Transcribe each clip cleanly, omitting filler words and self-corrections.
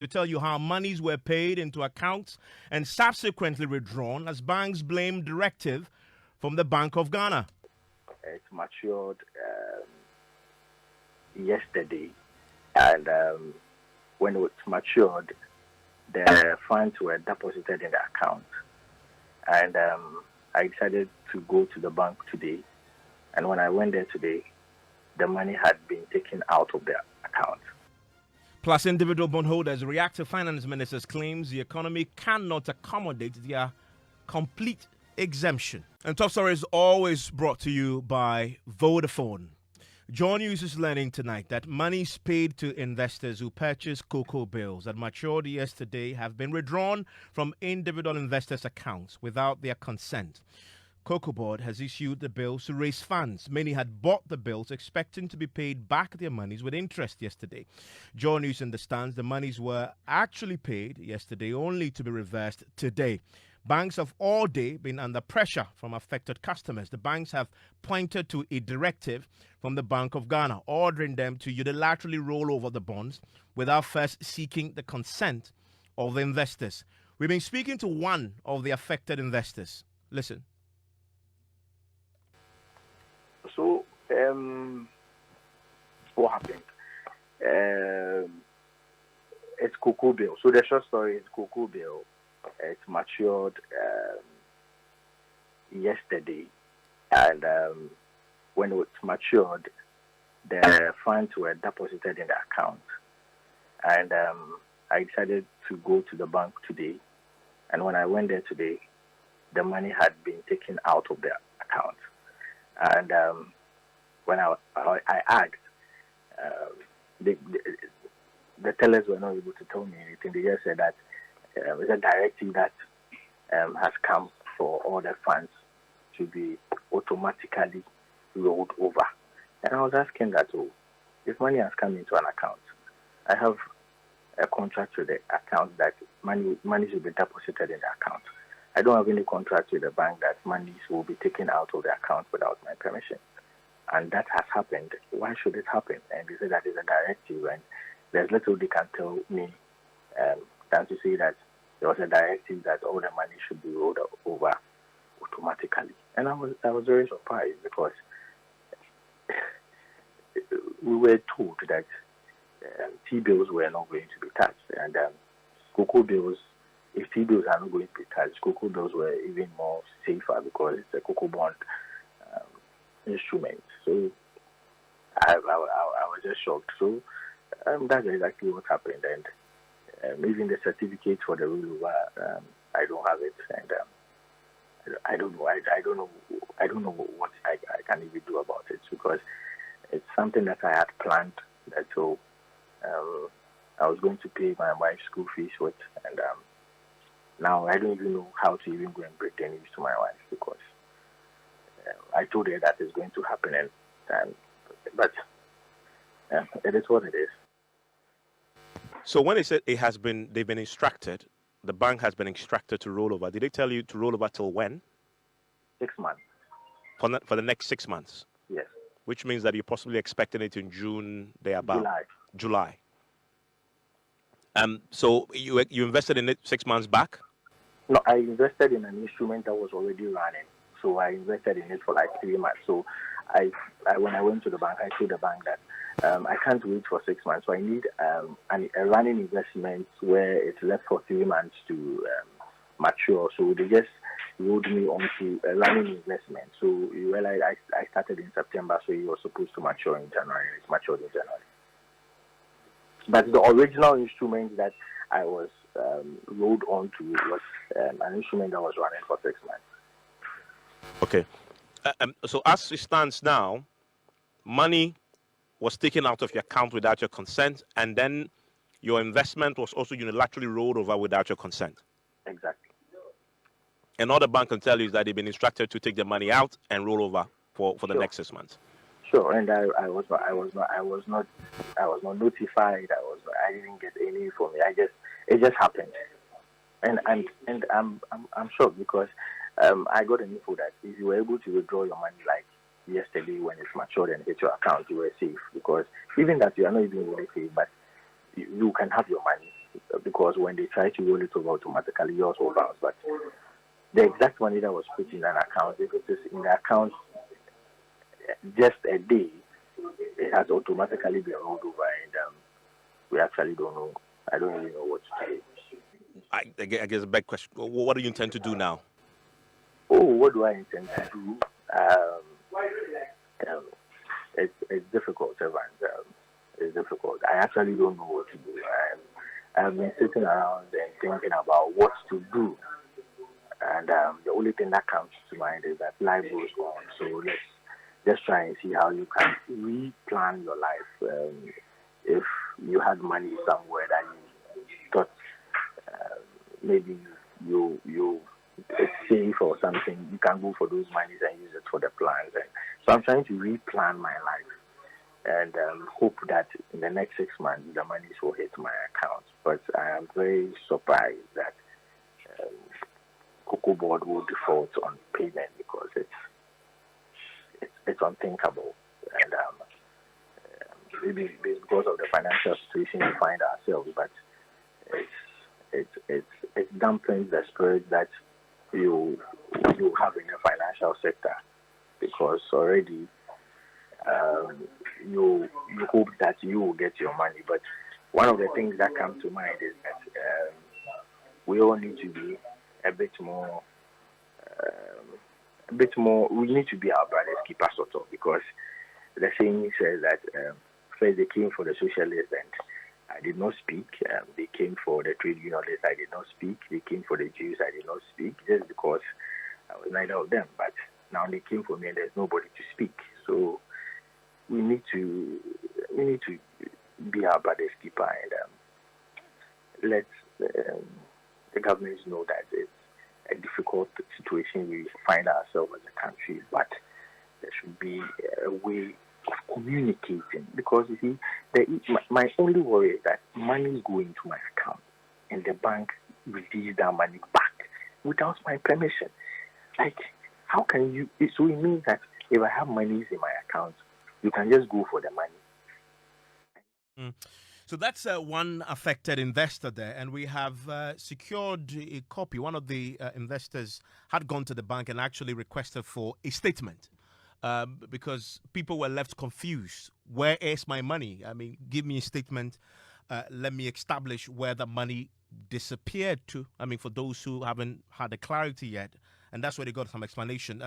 to tell you how monies were paid into accounts and subsequently withdrawn as banks blame directive from the Bank of Ghana. It matured yesterday, and when it matured, the funds were deposited in the account, and I decided to go to the bank today, and when I went there today, the money had been taken out of the account. Plus, individual bondholders react to Finance Minister's claims the economy cannot accommodate their complete exemption. And Top Story is always brought to you by Vodafone. John News is learning tonight that monies paid to investors who purchased cocoa bills that matured yesterday have been withdrawn from individual investors' accounts without their consent. COCOBOD has issued the bills to raise funds. Many had bought the bills expecting to be paid back their monies with interest yesterday. John News understands the monies were actually paid yesterday only to be reversed today. Banks have all day been under pressure from affected customers. The banks have pointed to a directive from the Bank of Ghana ordering them to unilaterally roll over the bonds without first seeking the consent of the investors. We've been speaking to one of the affected investors. Listen. So, what happened? It's cocoa bill. So the short story is cocoa bill. It matured yesterday, and when it matured, the funds were deposited in the account, and I decided to go to the bank today, and when I went there today, the money had been taken out of the account. And when I asked, the tellers were not able to tell me anything. They just said that it's a directive that has come for all the funds to be automatically rolled over. And I was asking that, if money has come into an account, I have a contract with the account that money will be deposited in the account. I don't have any contract with the bank that monies will be taken out of the account without my permission. And that has happened. Why should it happen? And they say that is a directive, and there's little they can tell me than to say that there was a directive that all the money should be rolled over automatically. And I was very surprised because we were told that T-bills were not going to be touched, and cocoa bills, if T-bills are not going to be touched, cocoa bills were even more safer because it's a cocoa bond instrument. So I was just shocked. So that's exactly what happened, and even the certificate for the rollover, I don't have it, and I don't know. I don't know what I can even do about it because it's something that I had planned that I was going to pay my wife's school fees with, and now I don't even know how to even go and break the news to my wife because I told her that it's going to happen, but it is what it is. So when they said they've been instructed, the bank has been instructed to roll over. Did they tell you to roll over till when? 6 months. For the next 6 months? Yes. Which means that you're possibly expecting it in June, thereabout. July. So you invested in it 6 months back? No, I invested in an instrument that was already running. So I invested in it for like 3 months. So when I went to the bank, I told the bank that I can't wait for 6 months. So I need a running investment where it's left for 3 months to mature. So they just rolled me onto a running investment. So you realize I started in September, so it was supposed to mature in January. It matured in January. But the original instrument that I was rolled onto was an instrument that was running for 6 months. Okay. So as it stands now, money was taken out of your account without your consent, and then your investment was also unilaterally rolled over without your consent. Exactly. And all the bank can tell you is that they've been instructed to take the money out and roll over for the next 6 months. Sure, and I was not notified. I didn't get any information. It just happened, and I'm shocked because I got an info that if you were able to withdraw your money like yesterday when it's matured and hit your account, you were safe because even that you are not even really safe, but you can have your money because when they try to roll it over automatically, yours will bounce. But the exact money that was put in an account, if it is in the account just a day, it has automatically been rolled over, and we actually don't know. I don't really know what to do. I guess a big question. What do you intend to do now? Oh, what do I intend to do? It's difficult, Evans. It's difficult. I actually don't know what to do. I've been sitting around and thinking about what to do. And the only thing that comes to mind is that life goes on. So let's just try and see how you can replan your life. If you had money somewhere that you thought maybe you it's safe or something, you can go for those monies and use it for the plans. And so I'm trying to replan my life and hope that in the next 6 months the monies will hit my account. But I am very surprised that COCOBOD will default on payment because it's unthinkable. And maybe it's because of the financial situation we find ourselves, but it dampens the spirit that you have in the financial sector, because already you hope that you will get your money. But one of the things that comes to mind is that we all need to be a bit more. We need to be our brother's keeper, sort of, because the saying says that first they came for the socialists and I did not speak. They came for the trade unionists. I did not speak. They came for the Jews. I did not speak, just because I was neither of them. But now they came for me, and there's nobody to speak. So we need to be our brother's keeper, and let the governments know that it's a difficult situation we find ourselves as a country, but there should be a way of communicating, because you see, my only worry is that money go into my account and the bank release that money back without my permission. Like, how can you? So it means that if I have monies in my account, you can just go for the money. So that's one affected investor there, and we have secured a copy. One of the investors had gone to the bank and actually requested for a statement. Because people were left confused. Where is my money? I mean, give me a statement. Let me establish where the money disappeared to. I mean, for those who haven't had the clarity yet. And that's where they got some explanation.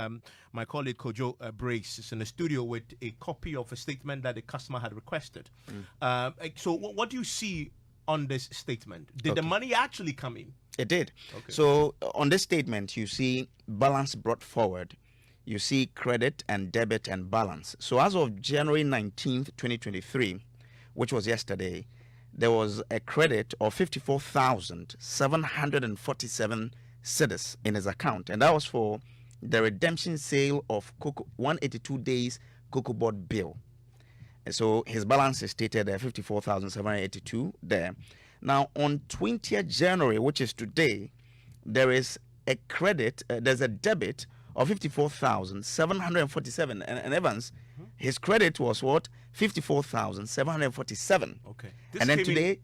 My colleague Kojo Brace is in the studio with a copy of a statement that the customer had requested. So what do you see on this statement? Did the money actually come in? It did. Okay. So on this statement, you see balance brought forward. You see credit and debit and balance. So as of January 19th, 2023, which was yesterday, there was a credit of 54,747 cedis in his account. And that was for the redemption sale of 182 days COCOBOD bill. And so his balance is stated at 54,782 there. Now on 20th January, which is today, there is a credit, there's a debit of 54,747, and Evans, his credit was what? 54,747. Okay. And then today,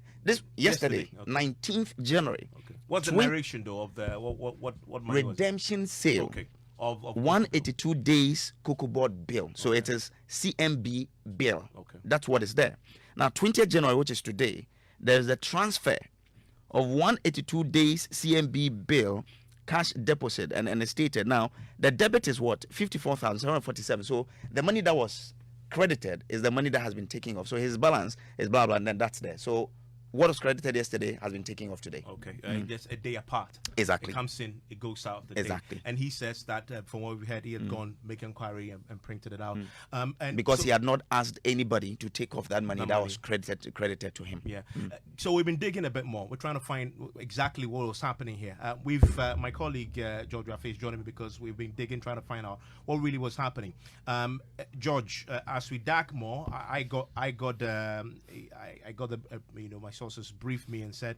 yesterday, okay. 19th January. Okay. What's the narration though of the what money redemption sale? Okay. Of 182 days COCOBOD bill. So it is CMB bill. Okay. That's what is there. Now 20th January, which is today, there is a transfer of 182 days CMB bill cash deposit, and it's stated now the debit is what? 54,747. So the money that was credited is the money that has been taken off. So his balance is blah blah, and then that's there. So what was credited yesterday has been taken off today. Okay, just a day apart. Exactly. It comes in, it goes out. Exactly. Day. And he says that from what we heard, he had gone make inquiry and printed it out. And because he had not asked anybody to take off that money that was credited to him. Yeah. So we've been digging a bit more. We're trying to find exactly what was happening here. We've my colleague George Rafe is joining me because we've been digging, trying to find out what really was happening. George, as we dig more, I got the my sources briefed me and said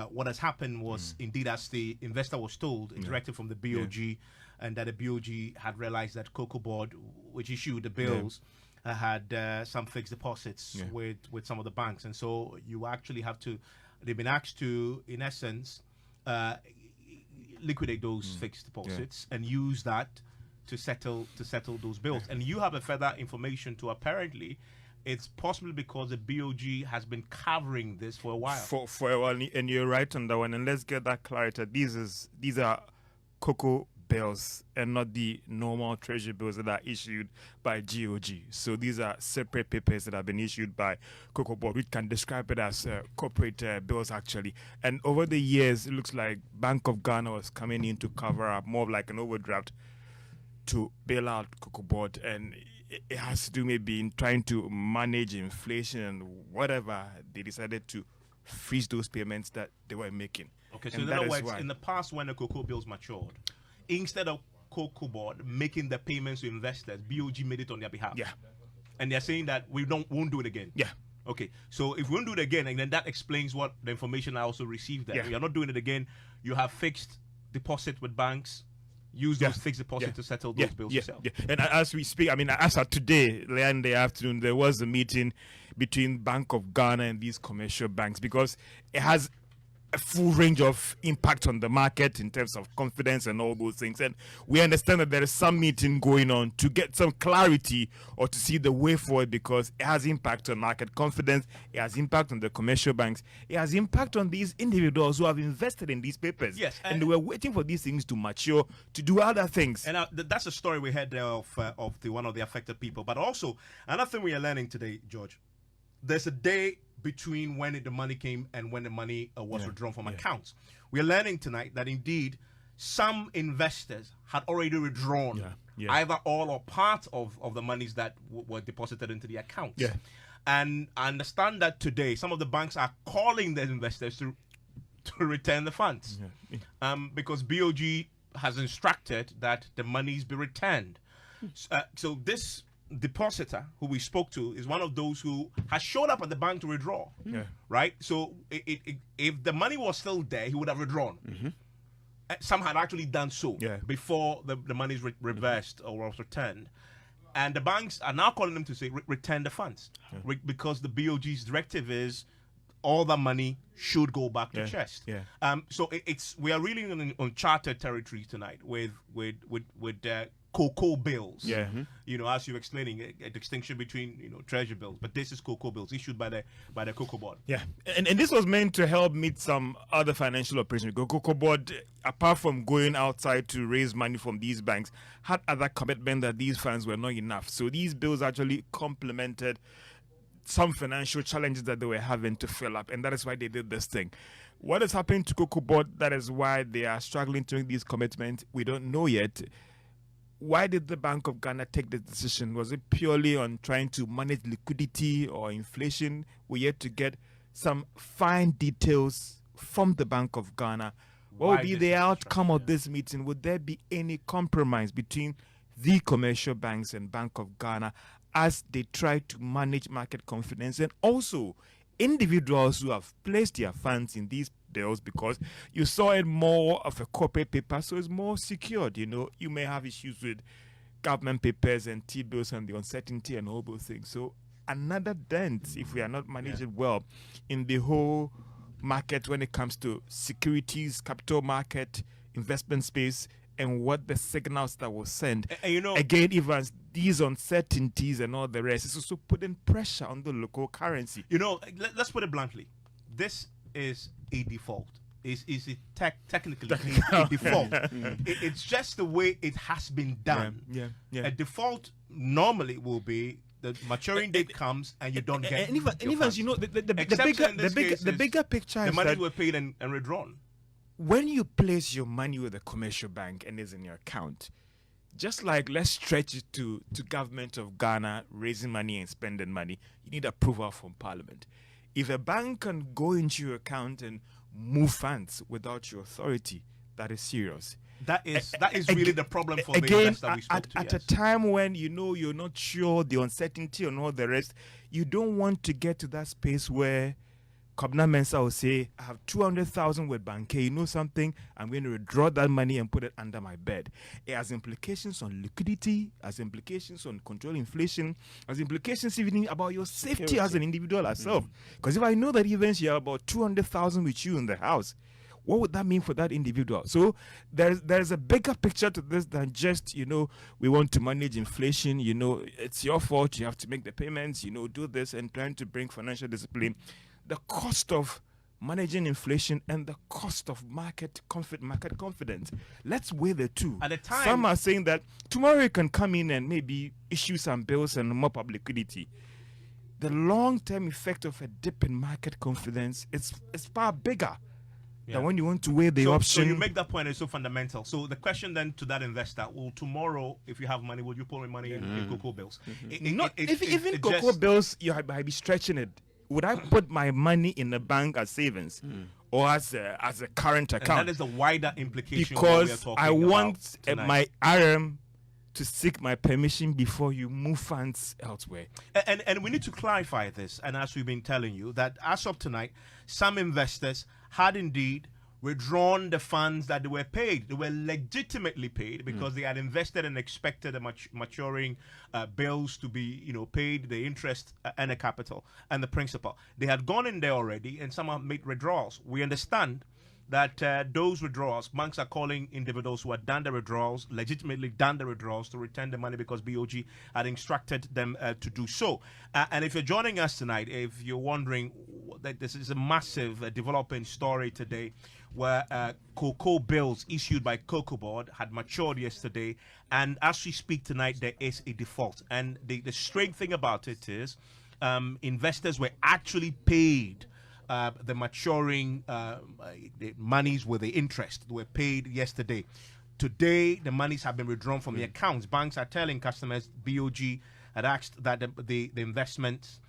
what has happened was indeed, as the investor was told, a directive from the BOG, and that the BOG had realized that COCOBOD, which issued the bills, had some fixed deposits with some of the banks, and so you actually have to they've been asked to, in essence, liquidate those fixed deposits and use that to settle those bills. And you have a further information to apparently it's possibly because the BOG has been covering this for a while. For a while, and you're right on that one. And let's get that clarity. These are COCO bills and not the normal treasury bills that are issued by GOG. So these are separate papers that have been issued by COCOBOD. We can describe it as corporate bills actually. And over the years, it looks like Bank of Ghana was coming in to cover up more of like an overdraft to bail out COCOBOD, and it has to do maybe in trying to manage inflation and whatever. They decided to freeze those payments that they were making. Okay, so in other words, in the past when the COCO bills matured, instead of COCOBOD making the payments to investors, BOG made it on their behalf. Yeah. And they're saying that won't do it again. Yeah. Okay, so if we won't do it again, and then that explains what the information I also received there. Yeah. You're not doing it again. You have fixed deposit with banks. Use those fixed deposits to settle those bills yourself. Yeah. And as we speak, I mean, as of today, later in the afternoon, there was a meeting between Bank of Ghana and these commercial banks because it has a full range of impact on the market in terms of confidence and all those things. And we understand that there is some meeting going on to get some clarity or to see the way forward because it has impact on market confidence, it has impact on the commercial banks, it has impact on these individuals who have invested in these papers. Yes, and they were waiting for these things to mature to do other things. And that's a story we heard of one of the affected people. But also, another thing we are learning today, George, there's a day between when the money came and when the money was withdrawn from accounts. We are learning tonight that indeed some investors had already withdrawn either all or part of the monies that were deposited into the accounts. Yeah. And I understand that today some of the banks are calling their investors to return the funds because BOG has instructed that the monies be returned. So this depositor who we spoke to is one of those who has showed up at the bank to withdraw, right? So if the money was still there, he would have withdrawn. Some had actually done so before the money is reversed or was returned. And the banks are now calling them to say, return the funds because the BOG's directive is all the money should go back to chest. So we are really in uncharted territory tonight with COCO bills. You know, as you're explaining, a distinction between treasury bills, but this is COCO bills issued by the COCOBOD. Yeah, and this was meant to help meet some other financial operations. COCOBOD, apart from going outside to raise money from these banks, had other commitment that these funds were not enough. So these bills actually complemented some financial challenges that they were having to fill up, and that is why they did this thing. What is happening to COCOBOD? That is why they are struggling to make these commitments. We don't know yet. Why did the Bank of Ghana take this decision? Was it purely on trying to manage liquidity or inflation? We're yet to get some fine details from the Bank of Ghana. What will be the outcome of this meeting? Would there be any compromise between the commercial banks and Bank of Ghana as they try to manage market confidence, and also individuals who have placed their funds in these bills because you saw it more of a corporate paper, so it's more secured? You may have issues with government papers and T-bills and the uncertainty and all those things. So another dent, if we are not managing well in the whole market when it comes to securities, capital market, investment space, and what the signals that will send. Again, Evans, these uncertainties and all the rest is also putting pressure on the local currency. Let's put it bluntly. This is a default. Is it technically a default? It's just the way it has been done. A default normally will be the maturing date comes and you don't get. And Evans, the bigger picture the is money that were paid and withdrawn. When you place your money with a commercial bank and it's in your account, just like let's stretch it to government of Ghana raising money and spending money, you need approval from Parliament. If a bank can go into your account and move funds without your authority, that is serious. That is really the problem for the investor we spoke to. At a time when you're not sure, the uncertainty and all the rest, you don't want to get to that space where Evans Mensah will say, I have 200,000 with Bank K. You know something? I'm going to withdraw that money and put it under my bed. It has implications on liquidity, has implications on controlling inflation, has implications even about your safety as an individual yourself. Because if I know that Evans, you have about 200,000 with you in the house, what would that mean for that individual? So there's a bigger picture to this than just, we want to manage inflation, it's your fault, you have to make the payments, do this and trying to bring financial discipline. The cost of managing inflation and the cost of market confidence. Let's weigh the two. At the time, some are saying that tomorrow you can come in and maybe issue some bills and mop up liquidity. The long-term effect of a dip in market confidence is far bigger. That when you want to weigh the option. So you make that point, it's so fundamental. So the question then to that investor, will tomorrow, if you have money, will you put in money in cocoa bills? Even cocoa bills, you might be stretching it. Would I put my money in the bank as savings or as a current account? And that is the wider implication. Because I want my RM to seek my permission before you move funds elsewhere. And we need to clarify this. And as we've been telling you, that as of tonight, some investors had indeed withdrawn the funds that they were paid. They were legitimately paid because they had invested and expected the maturing bills to be, paid, the interest and the capital and the principal. They had gone in there already, and some have made withdrawals. We understand that those withdrawals, banks are calling individuals who had done the withdrawals, legitimately done the withdrawals, to return the money because BOG had instructed them to do so. And if you're joining us tonight, if you're wondering, that this is a massive developing story today where cocoa bills issued by COCOBOD had matured yesterday. And as we speak tonight, there is a default. And the strange thing about it is investors were actually paid the maturing the monies with the interest were paid yesterday. Today, the monies have been withdrawn from the accounts. Banks are telling customers, BOG had asked that the investments,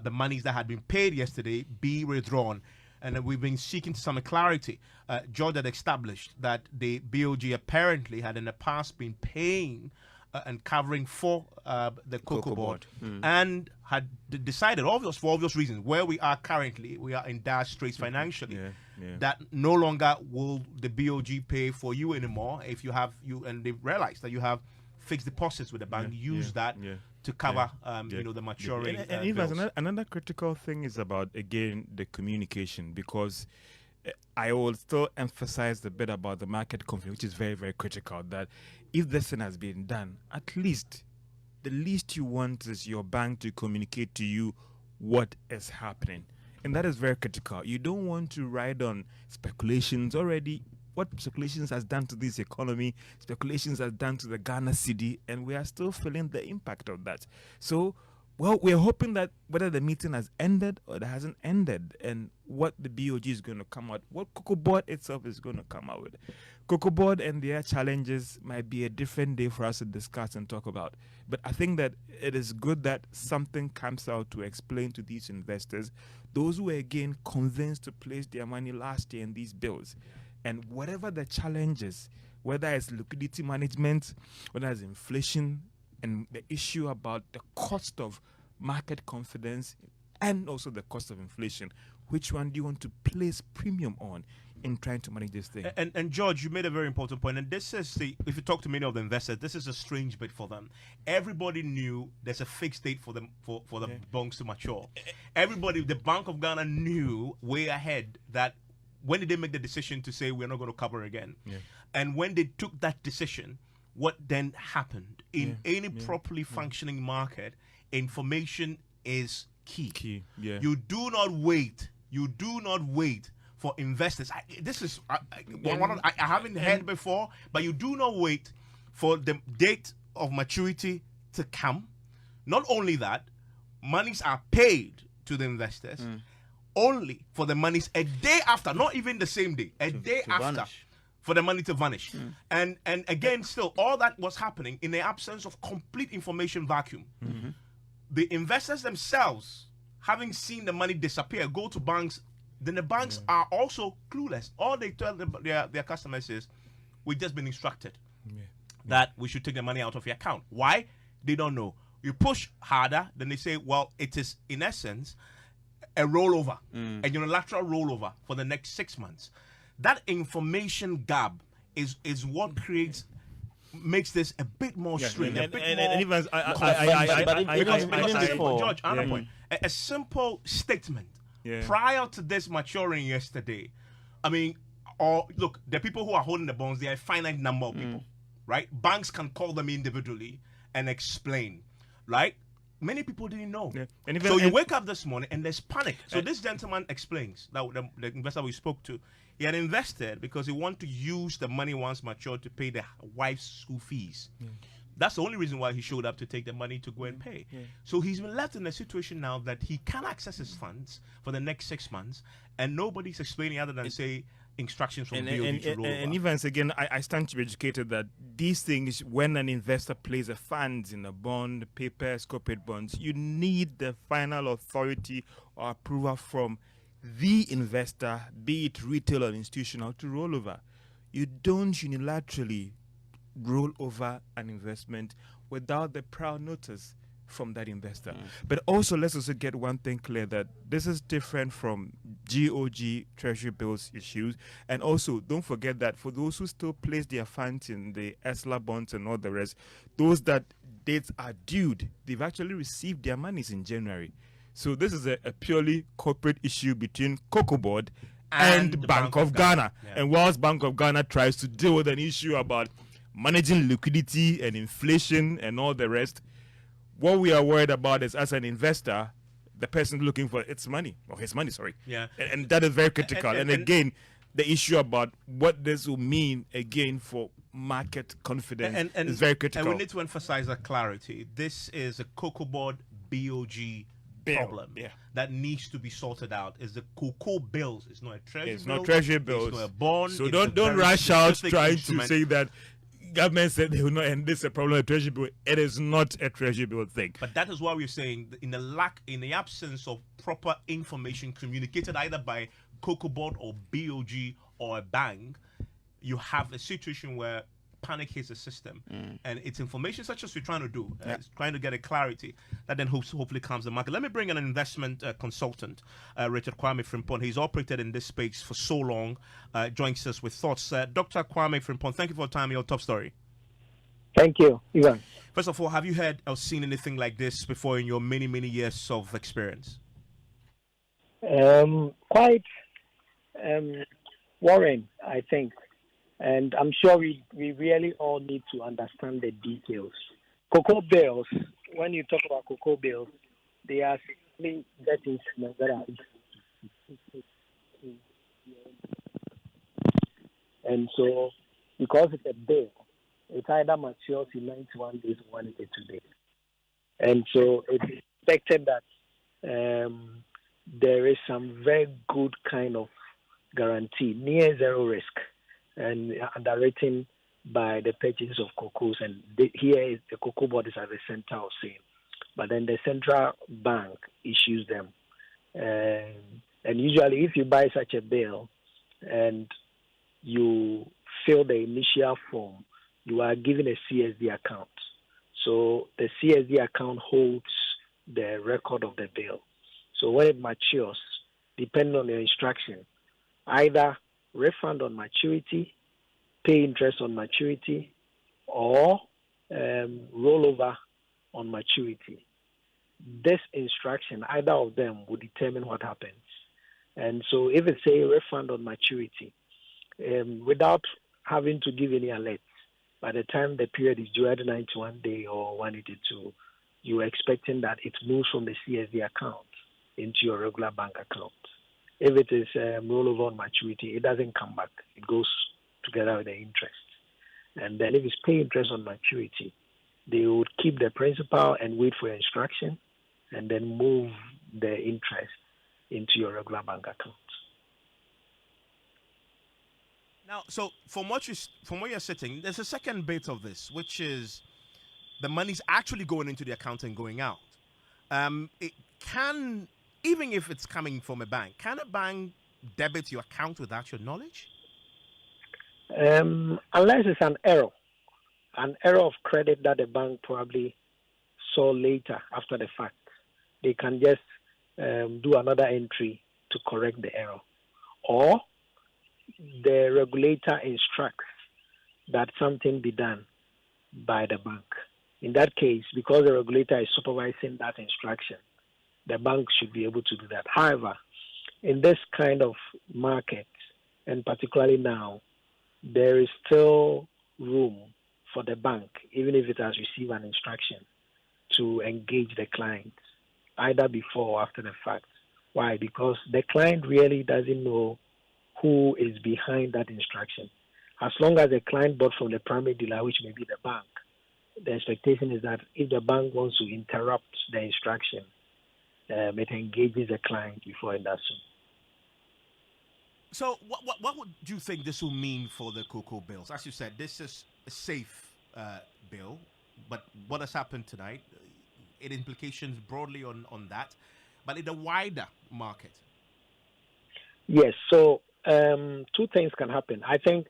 the monies that had been paid yesterday, be withdrawn. And we've been seeking some clarity. George had established that the BOG apparently had in the past been paying and covering for the COCOBOD and had decided, for obvious reasons, where we are currently, we are in dire straits financially, that no longer will the BOG pay for you anymore if you have, and they realize that you have fixed deposits with the bank, use that to cover, the maturing and even another critical thing is about, again, the communication, because I will still emphasize the bit about the market confidence, which is very, very critical, that if this thing has been done, at least the least you want is your bank to communicate to you what is happening. And that is very critical. You don't want to ride on speculations already. What speculations has done to this economy, speculations has done to the Ghana cedi, and we are still feeling the impact of that. So, well, we're hoping that whether the meeting has ended or it hasn't ended, and what the BOG is going to come out, what COCOBOD itself is going to come out with. COCOBOD and their challenges might be a different day for us to discuss and talk about. But I think that it is good that something comes out to explain to these investors, those who were again convinced to place their money last year in these bills. And whatever the challenges, whether it's liquidity management, whether it's inflation, and the issue about the cost of market confidence and also the cost of inflation, which one do you want to place premium on in trying to manage this thing? And George, you made a very important point, and this is if you talk to many of the investors, this is a strange bit for them. Everybody knew there's a fixed date for them for the bonds to mature. Everybody, the Bank of Ghana knew way ahead that when did they make the decision to say we're not going to cover again? And when they took that decision, what then happened? In any properly functioning market, information is key. You do not wait. You do not wait for investors. I haven't heard before, but you do not wait for the date of maturity to come. Not only that, monies are paid to the investors only for the monies a day after, not even the same day, a day after. Vanish. For the money to vanish. And again, still, all that was happening in the absence of complete information vacuum. The investors themselves, having seen the money disappear, go to banks, then the banks are also clueless. All they tell their customers is, we've just been instructed that we should take the money out of your account. Why? They don't know. You push harder, then they say, well, it is, in essence, a rollover, a unilateral rollover for the next 6 months. That information gap is what makes this a bit more strange, a bit more. Even George, another point. A simple statement prior to this maturing yesterday. I mean, or look, the people who are holding the bonds, they are a finite number of people, right? Banks can call them individually and explain, right? Many people didn't know. Yeah. So you wake up this morning and there's panic. So this gentleman explains, that the investor we spoke to, he had invested because he wanted to use the money once matured to pay the wife's school fees. Yeah. That's the only reason why he showed up, to take the money to go and pay. Yeah. So he's been left in a situation now that he can't access his funds for the next 6 months, and nobody's explaining other than say instructions from BOD to roll over. And even again, I stand to be educated that these things, when an investor places a fund in a bond, papers, corporate bonds, you need the final authority or approval from the investor, be it retail or institutional, to roll over. You don't unilaterally roll over an investment without the prior notice from that investor. But also, let's also get one thing clear, that this is different from GOG treasury bills issues. And also, don't forget that for those who still place their funds in the ESLA bonds and all the rest, those that dates are due, they've actually received their monies in January. So this is a purely corporate issue between COCOBOD and Bank of Ghana. Yeah. And whilst Bank of Ghana tries to deal with an issue about managing liquidity and inflation and all the rest, what we are worried about is, as an investor, the person looking for its money, or his money, sorry. Yeah. And that is very critical. And again, the issue about what this will mean, again, for market confidence is very critical. And we need to emphasize that clarity. This is a COCOBOD BOG problem that needs to be sorted out. Is the COCO bills. It's not a treasury bill. It's not treasury bills. It's not a bond. So don't rush out trying to say that government said they will not, and this is a problem of treasury bill. It is not a treasury bill thing. But that is why we're saying, in the absence of proper information communicated either by COCOBOD or BOG or a bank, you have a situation where panic hits the system, and it's information such as we're trying to do, it's trying to get a clarity that then hopefully calms the market. Let me bring in an investment consultant, Richard Kwame Frimpong. He's operated in this space for so long, joins us with thoughts. Dr. Kwame Frimpong, thank you for your time. Your top story. Thank you, Ivan. First of all, have you heard or seen anything like this before in your many years of experience? Quite worrying, I think. And I'm sure we really all need to understand the details. Cocoa bills, when you talk about cocoa bills, they are simply debt instruments that are. And so, because it's a bill, it either matures in 91 days or 182 days. And so, it's expected that there is some very good kind of guarantee, near zero risk, and underwritten by the purchase of cocos. And here is the COCOBOD is at the center of saying, but then the central bank issues them. And usually if you buy such a bill and you fill the initial form, you are given a CSD account. So the CSD account holds the record of the bill. So when it matures, depending on your instruction, either refund on maturity, pay interest on maturity, or rollover on maturity. This instruction, either of them, will determine what happens. And so if it's a refund on maturity, without having to give any alerts, by the time the period is due, either 91 day or 182, you're expecting that it moves from the CSD account into your regular bank account. If it is rollover on maturity, it doesn't come back. It goes together with the interest. And then if it's pay interest on maturity, they would keep the principal and wait for instruction and then move the interest into your regular bank account. Now, so from where you're sitting, there's a second bit of this, which is the money's actually going into the account and going out. It can, even if it's coming from a bank, can a bank debit your account without your knowledge? Unless it's an error of credit that the bank probably saw later after the fact. They can just do another entry to correct the error, or the regulator instructs that something be done by the bank. In that case, because the regulator is supervising that instruction, the bank should be able to do that. However, in this kind of market, and particularly now, there is still room for the bank, even if it has received an instruction, to engage the client, either before or after the fact. Why? Because the client really doesn't know who is behind that instruction. As long as the client bought from the primary dealer, which may be the bank, the expectation is that if the bank wants to interrupt the instruction, it engages the client before it does so. So, what would you think this will mean for the cocoa bills? As you said, this is a safe bill, but what has happened tonight, it implications broadly on that, but in the wider market. Yes, so two things can happen. I think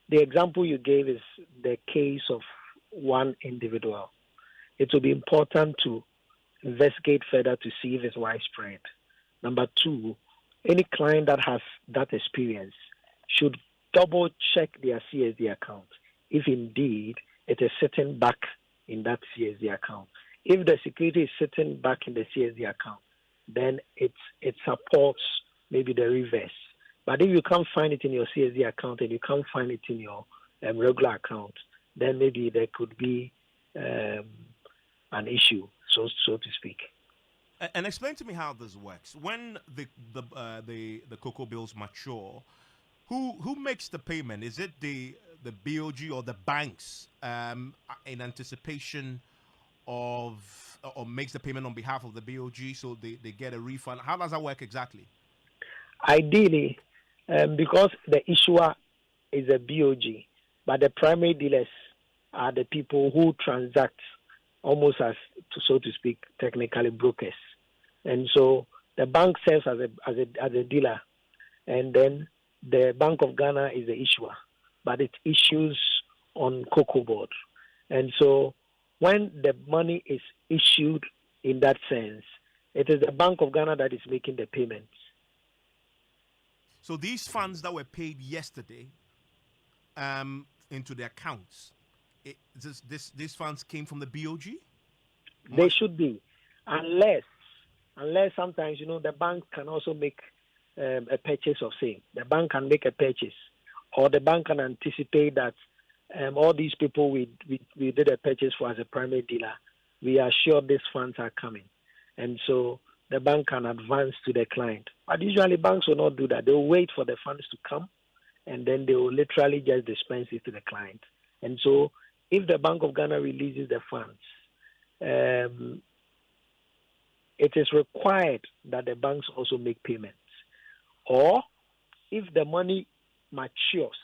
the example you gave is the case of one individual. It will be important to investigate further to see if it's widespread. Number two, any client that has that experience should double check their CSD account if indeed it is sitting back in that CSD account. If the security is sitting back in the CSD account, then it supports maybe the reverse. But if you can't find it in your CSD account and you can't find it in your regular account, then maybe there could be an issue, so to speak. And explain to me how this works. When the cocoa bills mature, who makes the payment? Is it the BOG or the banks in anticipation of, or makes the payment on behalf of the BOG so they get a refund? How does that work exactly? Ideally, because the issuer is a BOG, but the primary dealers are the people who transact almost as, so to speak, technically brokers. And so the bank serves as a dealer, and then the Bank of Ghana is the issuer, but it issues on COCOBOD. And so when the money is issued in that sense, it is the Bank of Ghana that is making the payments. So these funds that were paid yesterday into the accounts, these funds came from the BOG? They should be, unless sometimes, the bank can also make a purchase of, say, the bank can make a purchase, or the bank can anticipate that all these people we did a purchase for as a primary dealer, we are sure these funds are coming. And so the bank can advance to the client. But usually banks will not do that. They will wait for the funds to come, and then they will literally just dispense it to the client. And so if the Bank of Ghana releases the funds, it is required that the banks also make payments. Or if the money matures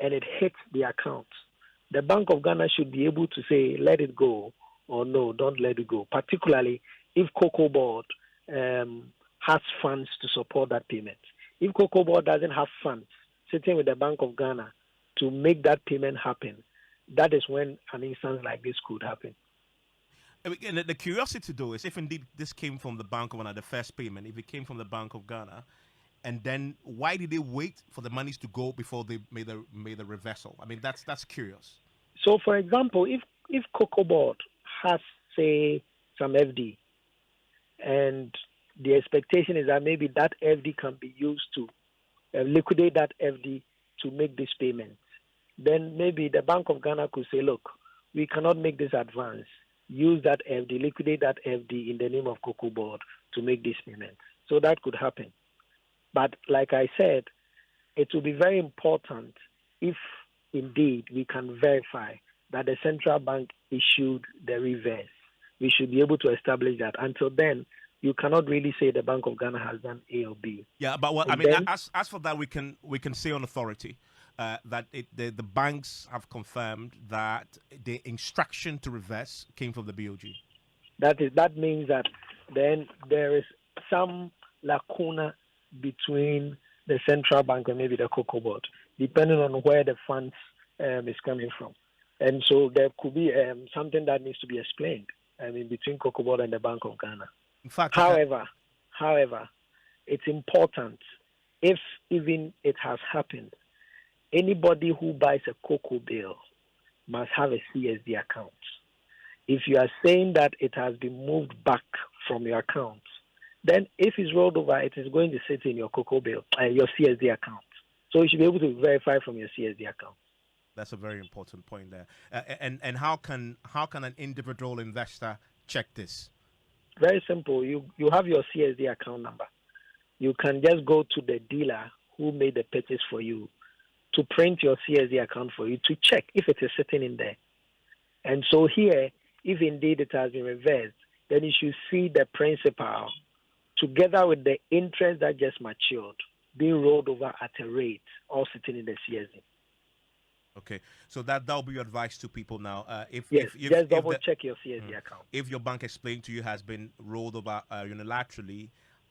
and it hits the account, the Bank of Ghana should be able to say, let it go, or no, don't let it go, particularly if COCOBOD has funds to support that payment. If COCOBOD doesn't have funds sitting with the Bank of Ghana to make that payment happen, that is when an instance like this could happen. And the curiosity, though, is if indeed this came from the Bank of Ghana, the first payment, if it came from the Bank of Ghana, and then why did they wait for the monies to go before they made the reversal? I mean, that's curious. So, for example, if COCOBOD has, say, some FD, and the expectation is that maybe that FD can be used to liquidate that FD to make this payment, then maybe the Bank of Ghana could say, look, we cannot make this advance. Use that FD, liquidate that FD in the name of COCOBOD to make this payment. So that could happen. But like I said, it will be very important if indeed we can verify that the central bank issued the reverse. We should be able to establish that. Until then, you cannot really say the Bank of Ghana has done A or B. Yeah, but what, and I mean, then, as for that, we can say on authority that the banks have confirmed that the instruction to reverse came from the BOG. That means that then there is some lacuna between the central bank and maybe the COCOBOD, depending on where the funds is coming from. And so there could be something that needs to be explained between COCOBOD and the Bank of Ghana. In fact, However, However, it's important, if even it has happened, anybody who buys a COCO bill must have a CSD account. If you are saying that it has been moved back from your account, then if it's rolled over, it is going to sit in your COCO bill, your CSD account. So you should be able to verify from your CSD account. That's a very important point there. And how can an individual investor check this? Very simple. You have your CSD account number. You can just go to the dealer who made the purchase for you to print your CSD account for you to check if it is sitting in there. And so here, if indeed it has been reversed, then you should see the principal together with the interest that just matured being rolled over at a rate, all sitting in the CSD. Okay, so that'll be your advice to people now. Just double check your CSD account. If your bank explained to you has been rolled over unilaterally,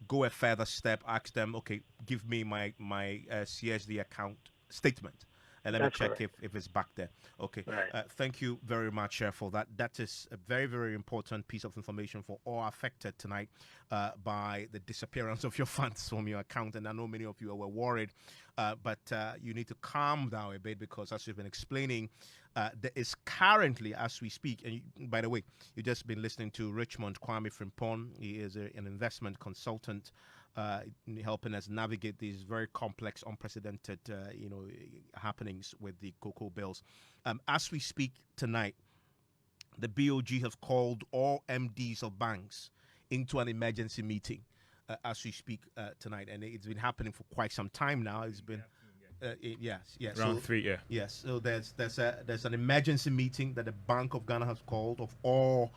go a further step. Ask them, okay, give me my CSD account statement, and let me check if it's back there. Okay. Right. Thank you very much for that. That is a very, very important piece of information for all affected tonight by the disappearance of your funds from your account. And I know many of you were worried, but you need to calm down a bit, because as you've been explaining, there is currently, as we speak, and by the way, you've just been listening to Richmond Kwame Frimpong. He is an investment consultant, helping us navigate these very complex, unprecedented, happenings with the COCO bills. As we speak tonight, the BOG have called all MDs of banks into an emergency meeting as we speak tonight, and it's been happening for quite some time now. It's been round 3, yeah. Yes, so there's an emergency meeting that the Bank of Ghana has called of all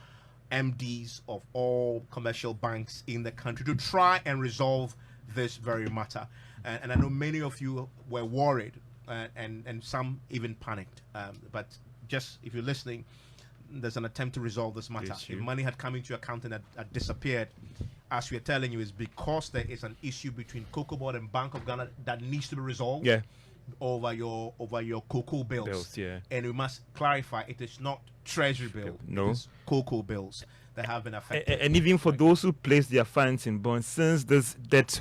MDs of all commercial banks in the country to try and resolve this very matter. And I know many of you were worried and some even panicked. But just if you're listening, there's an attempt to resolve this matter. If money had come into your account and had disappeared, as we are telling you, is because there is an issue between COCOBOD and Bank of Ghana that needs to be resolved. Yeah. Over your COCO bills. And we must clarify, it is not treasury bill. No. It's COCO bills that have been affected. And even for those who place their funds in bonds, since this debt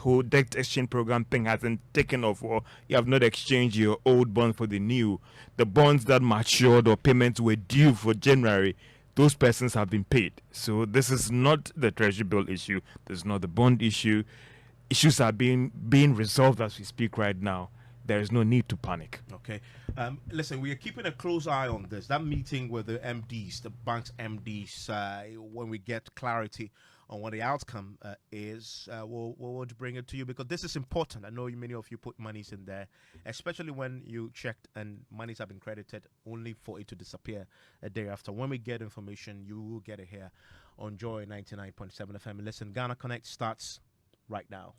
exchange program thing hasn't taken off, or you have not exchanged your old bond for the new, the bonds that matured or payments were due for January, those persons have been paid. So this is not the treasury bill issue. This is not the bond issue. Issues are being resolved as we speak right now. There is no need to panic. Okay. Listen, we are keeping a close eye on this. That meeting with the MDs, the bank's MDs, when we get clarity on what the outcome is, we'll bring it to you, because this is important. I know many of you put monies in there, especially when you checked and monies have been credited only for it to disappear a day after. When we get information, you will get it here on Joy 99.7 FM. Listen, Ghana Connect starts right now.